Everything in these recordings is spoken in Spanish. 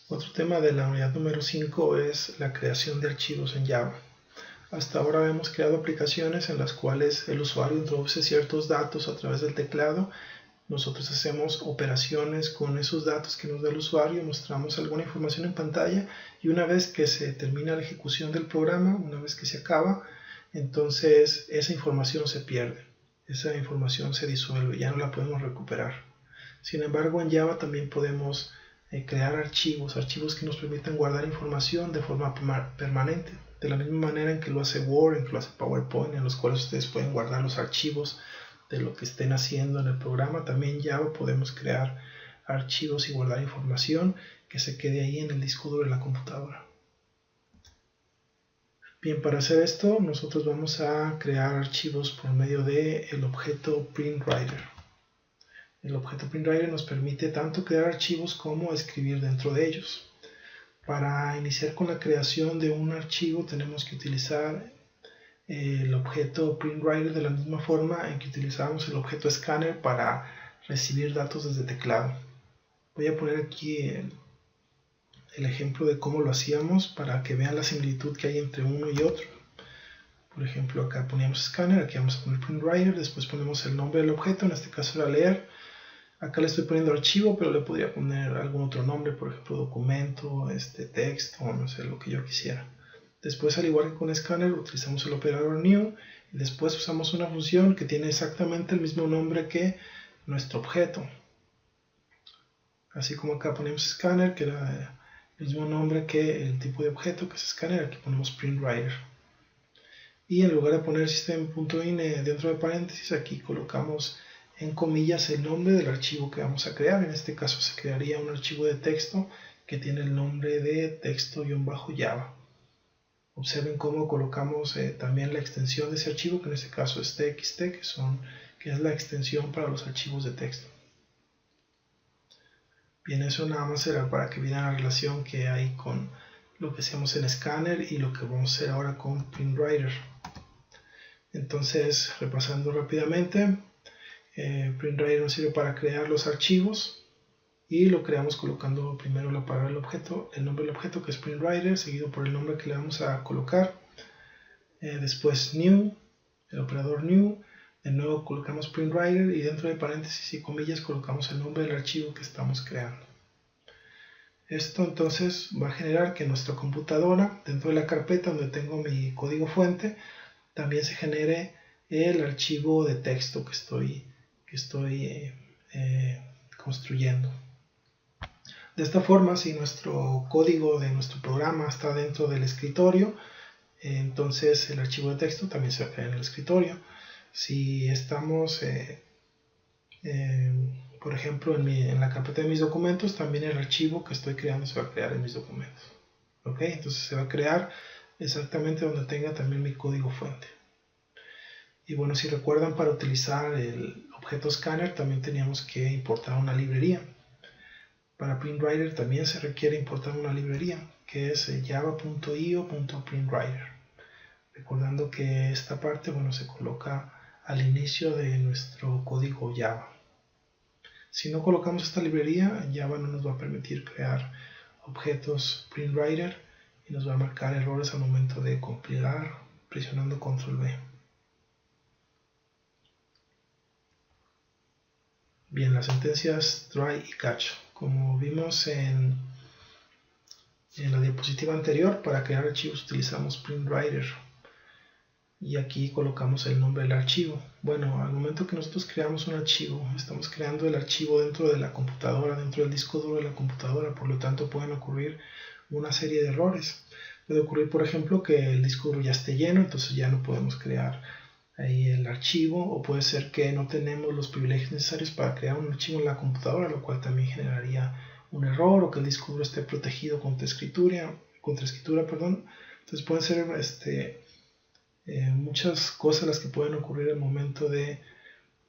Otro tema de la unidad número 5 es la creación de archivos en Java. Hasta ahora hemos creado aplicaciones en las cuales el usuario introduce ciertos datos a través del teclado. Nosotros hacemos operaciones con esos datos que nos da el usuario, mostramos alguna información en pantalla y una vez que se termina la ejecución del programa, una vez que se acaba, entonces esa información se pierde, esa información se disuelve, ya no la podemos recuperar. Sin embargo, en Java también podemos crear archivos que nos permitan guardar información de forma permanente, de la misma manera en que lo hace Word, en que lo hace PowerPoint, en los cuales ustedes pueden guardar los archivos de lo que estén haciendo en el programa. También en Java podemos crear archivos y guardar información que se quede ahí en el disco duro de la computadora. Bien, para hacer esto nosotros vamos a crear archivos por medio del objeto PrintWriter. El objeto PrintWriter nos permite tanto crear archivos como escribir dentro de ellos. Para iniciar con la creación de un archivo tenemos que utilizar el objeto PrintWriter de la misma forma en que utilizamos el objeto Scanner para recibir datos desde teclado. Voy a poner aquí el ejemplo de cómo lo hacíamos para que vean la similitud que hay entre uno y otro. Por ejemplo, acá poníamos Scanner, aquí vamos a poner PrintWriter, después ponemos el nombre del objeto, en este caso era leer. Acá le estoy poniendo archivo, pero le podría poner algún otro nombre, por ejemplo documento, texto, no sé, lo que yo quisiera. Después, al igual que con Scanner, utilizamos el operador new y después usamos una función que tiene exactamente el mismo nombre que nuestro objeto. Así como acá ponemos Scanner, que era el mismo nombre que el tipo de objeto que es Scanner, aquí ponemos PrintWriter. Y en lugar de poner system.in dentro de paréntesis, aquí colocamos en comillas el nombre del archivo que vamos a crear. En este caso se crearía un archivo de texto que tiene el nombre de texto-java. Observen cómo colocamos también la extensión de ese archivo, que en este caso es txt, que es la extensión para los archivos de texto. Bien, eso nada más era para que vieran la relación que hay con lo que hacemos en Scanner y lo que vamos a hacer ahora con PrintWriter. Entonces, repasando rápidamente, PrintWriter nos sirve para crear los archivos y lo creamos colocando primero la palabra del objeto, el nombre del objeto que es PrintWriter, seguido por el nombre que le vamos a colocar. Después new, el operador new, de nuevo colocamos PrintWriter y dentro de paréntesis y comillas colocamos el nombre del archivo que estamos creando. Esto entonces va a generar que en nuestra computadora, dentro de la carpeta donde tengo mi código fuente, también se genere el archivo de texto que estoy construyendo. De esta forma, si nuestro código de nuestro programa está dentro del escritorio, entonces el archivo de texto también se va a crear en el escritorio. Si estamos, por ejemplo, en la carpeta de mis documentos, también el archivo que estoy creando se va a crear en mis documentos. ¿Ok? Entonces se va a crear exactamente donde tenga también mi código fuente. Y bueno, si recuerdan, para utilizar el objeto Scanner también teníamos que importar una librería. Para PrintWriter también se requiere importar una librería, que es java.io.printwriter. Recordando que esta parte, bueno, se coloca al inicio de nuestro código Java. Si no colocamos esta librería, Java no nos va a permitir crear objetos PrintWriter y nos va a marcar errores al momento de compilar presionando Control V. Bien, las sentencias try y catch. Como vimos en la diapositiva anterior, para crear archivos utilizamos PrintWriter. Y aquí colocamos el nombre del archivo. Bueno, al momento que nosotros creamos un archivo, estamos creando el archivo dentro de la computadora, dentro del disco duro de la computadora, por lo tanto pueden ocurrir una serie de errores. Puede ocurrir, por ejemplo, que el disco duro ya esté lleno, entonces ya no podemos crear ahí el archivo, o puede ser que no tenemos los privilegios necesarios para crear un archivo en la computadora, lo cual también generaría un error, o que el disco duro esté protegido contra escritura, Entonces pueden ser muchas cosas las que pueden ocurrir al momento de,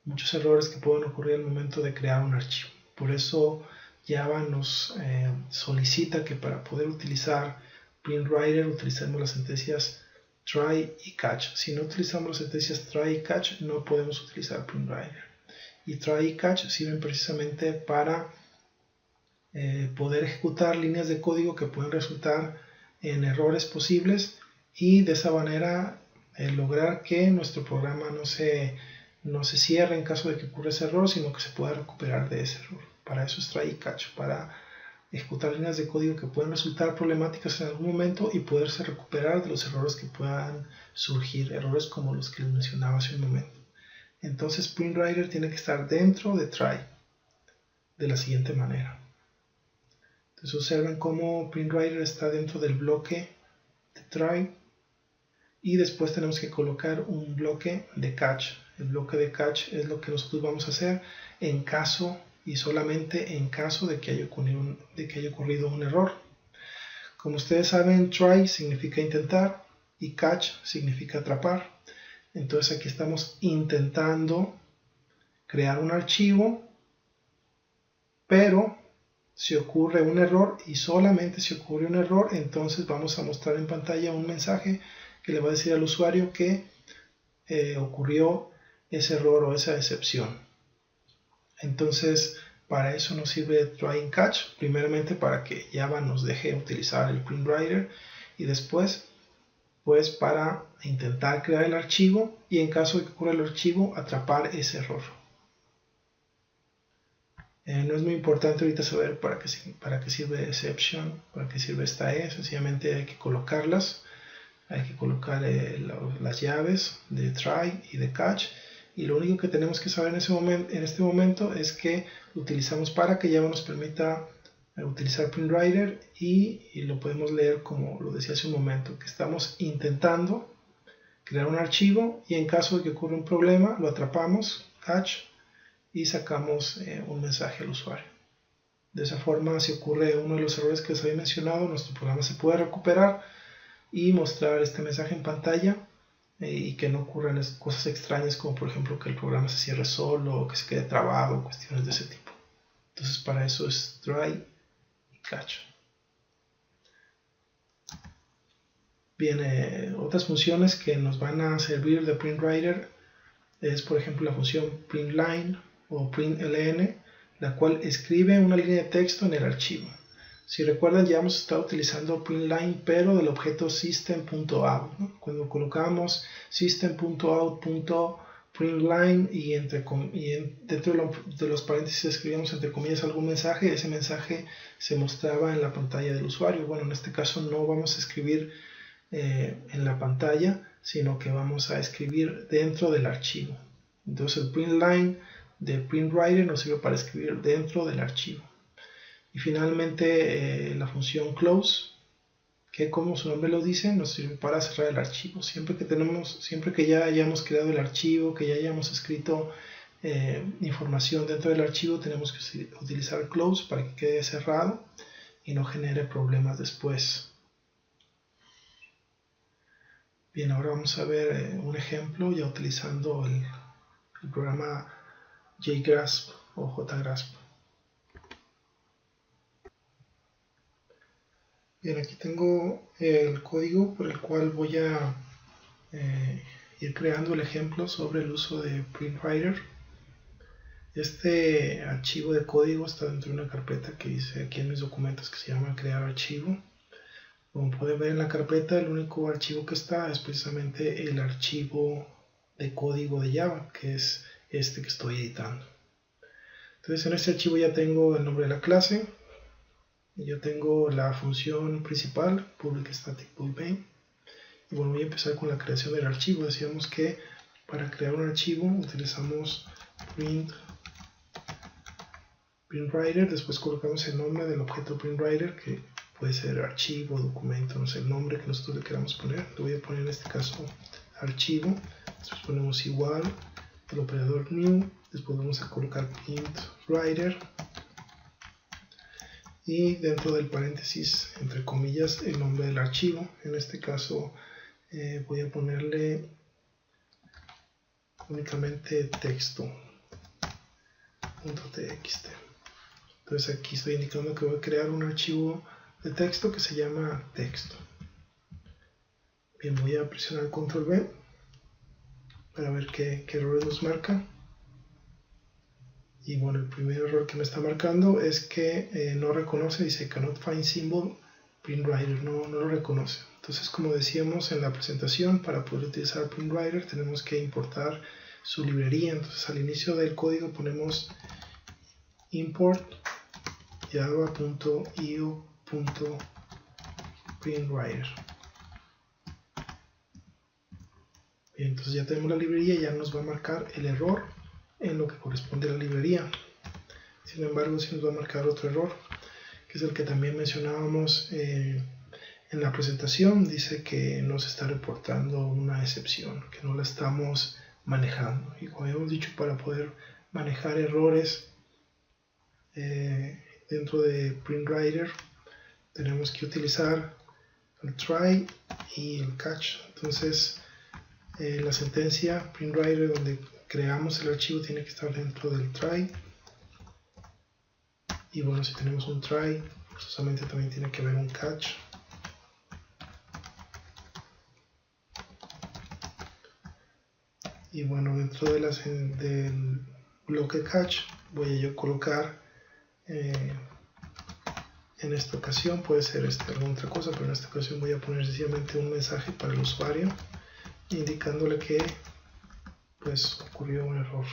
muchos errores que pueden ocurrir al momento de crear un archivo. Por eso Java nos solicita que para poder utilizar PrintWriter utilicemos las sentencias try y catch. Si no utilizamos las sentencias try y catch, no podemos utilizar PrintWriter. Y try y catch sirven precisamente para poder ejecutar líneas de código que pueden resultar en errores posibles y de esa manera lograr que nuestro programa no se cierre en caso de que ocurra ese error, sino que se pueda recuperar de ese error. Para eso es try y catch, para ejecutar líneas de código que pueden resultar problemáticas en algún momento y poderse recuperar de los errores que puedan surgir, errores como los que les mencionaba hace un momento. Entonces PrintWriter tiene que estar dentro de try de la siguiente manera. Entonces observen cómo PrintWriter está dentro del bloque de try y después tenemos que colocar un bloque de catch. El bloque de catch es lo que nosotros vamos a hacer en caso y solamente en caso de que haya ocurrido un error. Como ustedes saben, try significa intentar y catch significa atrapar. Entonces aquí estamos intentando crear un archivo, pero si ocurre un error y solamente si ocurre un error, entonces vamos a mostrar en pantalla un mensaje que le va a decir al usuario que ocurrió ese error o esa excepción. Entonces para eso nos sirve try and catch, primeramente para que Java nos deje utilizar el PrintWriter y después pues para intentar crear el archivo y en caso de que ocurra el archivo atrapar ese error. No es muy importante ahorita saber para qué sirve exception, para qué sirve esta sencillamente hay que colocarlas, hay que colocar las llaves de try y de catch y lo único que tenemos que saber en este momento es que lo utilizamos para que Java nos permita utilizar PrintWriter y lo podemos leer como lo decía hace un momento, que estamos intentando crear un archivo y en caso de que ocurra un problema lo atrapamos, catch, y sacamos un mensaje al usuario. De esa forma, si ocurre uno de los errores que les había mencionado, nuestro programa se puede recuperar y mostrar este mensaje en pantalla y que no ocurran cosas extrañas como por ejemplo que el programa se cierre solo o que se quede trabado, cuestiones de ese tipo. Entonces para eso es try y catch. Bien, otras funciones que nos van a servir de PrintWriter es por ejemplo la función printLine o println, la cual escribe una línea de texto en el archivo. Si recuerdan, ya hemos estado utilizando printLine, pero del objeto system.out, ¿no? Cuando colocamos system.out.println y dentro de los paréntesis escribíamos entre comillas algún mensaje, ese mensaje se mostraba en la pantalla del usuario. Bueno, en este caso no vamos a escribir en la pantalla, sino que vamos a escribir dentro del archivo. Entonces el println de PrintWriter nos sirve para escribir dentro del archivo. Y finalmente la función close, que como su nombre lo dice, nos sirve para cerrar el archivo. Siempre que ya hayamos creado el archivo, que ya hayamos escrito información dentro del archivo, tenemos que utilizar close para que quede cerrado y no genere problemas después. Bien, ahora vamos a ver un ejemplo ya utilizando el programa JGrasp o JGrasp. Bien, aquí tengo el código por el cual voy a ir creando el ejemplo sobre el uso de PrintWriter. Este archivo de código está dentro de una carpeta que dice aquí en mis documentos que se llama crear archivo. Como pueden ver en la carpeta, el único archivo que está es precisamente el archivo de código de Java, que es este que estoy editando. Entonces en este archivo ya tengo el nombre de la clase, ya tengo la función principal, public static void main, y bueno, voy a empezar con la creación del archivo. Decíamos que para crear un archivo utilizamos PrintWriter, después colocamos el nombre del objeto PrintWriter, que puede ser archivo, documento, no sé, el nombre que nosotros le queramos poner. Le voy a poner en este caso archivo, después ponemos igual, el operador new, después vamos a colocar PrintWriter y dentro del paréntesis, entre comillas, el nombre del archivo. En este caso voy a ponerle únicamente texto.txt. Entonces aquí estoy indicando que voy a crear un archivo de texto que se llama texto. Bien, voy a presionar Control V para ver qué errores nos marca. Y bueno, el primer error que me está marcando es que no reconoce, dice cannot find symbol PrintWriter, no lo reconoce. Entonces, como decíamos en la presentación, para poder utilizar PrintWriter tenemos que importar su librería. Entonces, al inicio del código ponemos import java.io.printWriter. Bien, entonces ya tenemos la librería y ya nos va a marcar el error en lo que corresponde a la librería. Sin embargo, sí nos va a marcar otro error, que es el que también mencionábamos en la presentación. Dice que nos está reportando una excepción, que no la estamos manejando. Y como habíamos dicho, para poder manejar errores dentro de PrintWriter tenemos que utilizar el try y el catch. Entonces, la sentencia PrintWriter donde creamos el archivo tiene que estar dentro del try. Y bueno, si tenemos un try, forzosamente también tiene que haber un catch. Y bueno, dentro de del bloque catch voy a yo colocar en esta ocasión, puede ser alguna otra cosa, pero en esta ocasión voy a poner sencillamente un mensaje para el usuario indicándole que pues ocurrió un error.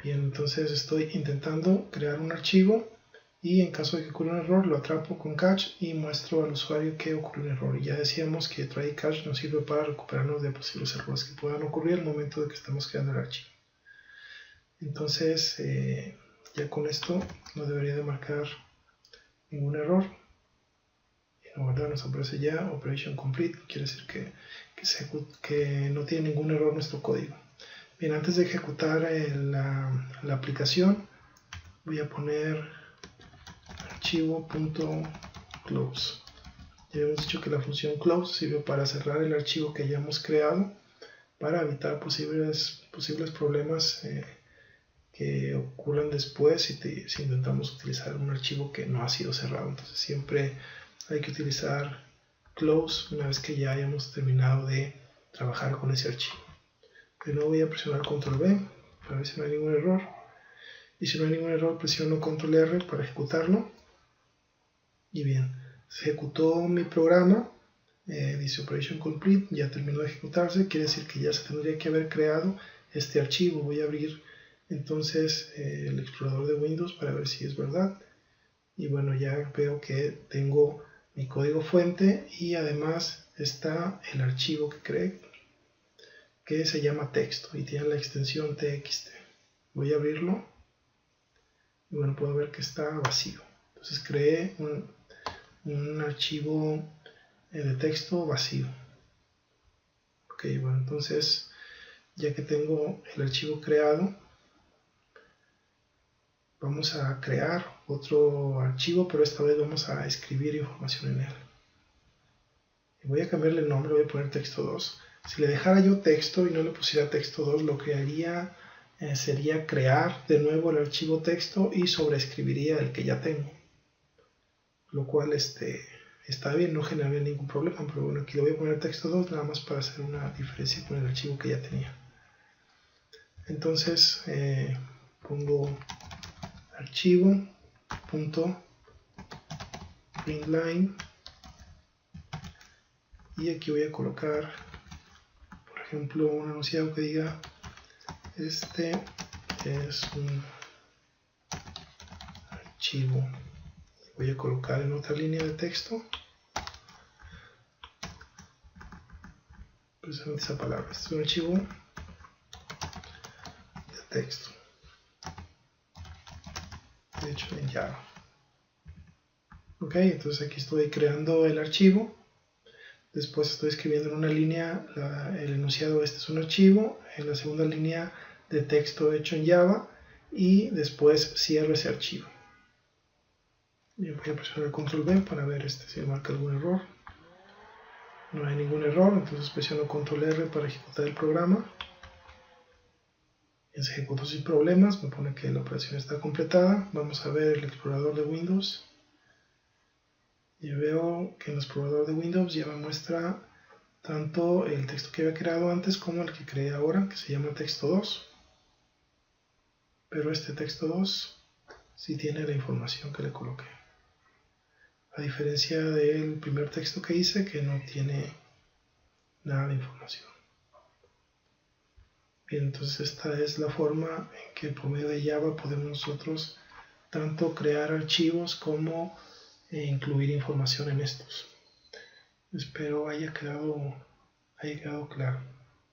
Bien, entonces estoy intentando crear un archivo y en caso de que ocurra un error lo atrapo con catch y muestro al usuario que ocurrió un error. Y ya decíamos que try y catch nos sirve para recuperarnos de posibles errores que puedan ocurrir al momento de que estamos creando el archivo. Entonces ya con esto no debería de marcar ningún error. Y la verdad nos aparece ya Operation Complete, quiere decir que no tiene ningún error nuestro código. Bien, antes de ejecutar la aplicación voy a poner archivo.close. Ya hemos dicho que la función close sirve para cerrar el archivo que hayamos creado para evitar posibles problemas que ocurran después si intentamos utilizar un archivo que no ha sido cerrado. Entonces siempre hay que utilizar close una vez que ya hayamos terminado de trabajar con ese archivo. De nuevo voy a presionar Control B para ver si no hay ningún error. Y si no hay ningún error, presiono Control R para ejecutarlo. Y bien, se ejecutó mi programa. Dice Operation Complete, ya terminó de ejecutarse. Quiere decir que ya se tendría que haber creado este archivo. Voy a abrir entonces el explorador de Windows para ver si es verdad. Y bueno, ya veo que tengo mi código fuente y además está el archivo que creé, que se llama texto y tiene la extensión txt. Voy a abrirlo y bueno, puedo ver que está vacío. Entonces creé un archivo de texto vacío. Ok, bueno, entonces ya que tengo el archivo creado, vamos a crear otro archivo, pero esta vez vamos a escribir información en él. Y voy a cambiarle el nombre, voy a poner texto 2. Si le dejara yo texto y no le pusiera texto 2, lo que haría sería crear de nuevo el archivo texto y sobreescribiría el que ya tengo. Lo cual está bien, no generaría ningún problema, pero bueno, aquí le voy a poner texto 2 nada más para hacer una diferencia con el archivo que ya tenía. Entonces pongo archivo.println y aquí voy a colocar, por ejemplo, un enunciado que diga este es un archivo. Voy a colocar en otra línea de texto precisamente esa palabra. Este es un archivo de texto, de hecho en Java. Ok, entonces aquí estoy creando el archivo. Después estoy escribiendo en una línea el enunciado, este es un archivo, en la segunda línea de texto hecho en Java y después cierro ese archivo. Y voy a presionar Control B para ver si marca algún error. No hay ningún error, entonces presiono Control R para ejecutar el programa. Y se ejecutó sin problemas, me pone que la operación está completada. Vamos a ver el explorador de Windows. Y veo que en el explorador de Windows ya me muestra tanto el texto que había creado antes como el que creé ahora, que se llama texto 2. Pero este texto 2 sí tiene la información que le coloqué. A diferencia del primer texto que hice, que no tiene nada de información. Bien, entonces esta es la forma en que por medio de Java podemos nosotros tanto crear archivos como incluir información en estos. Espero haya quedado claro.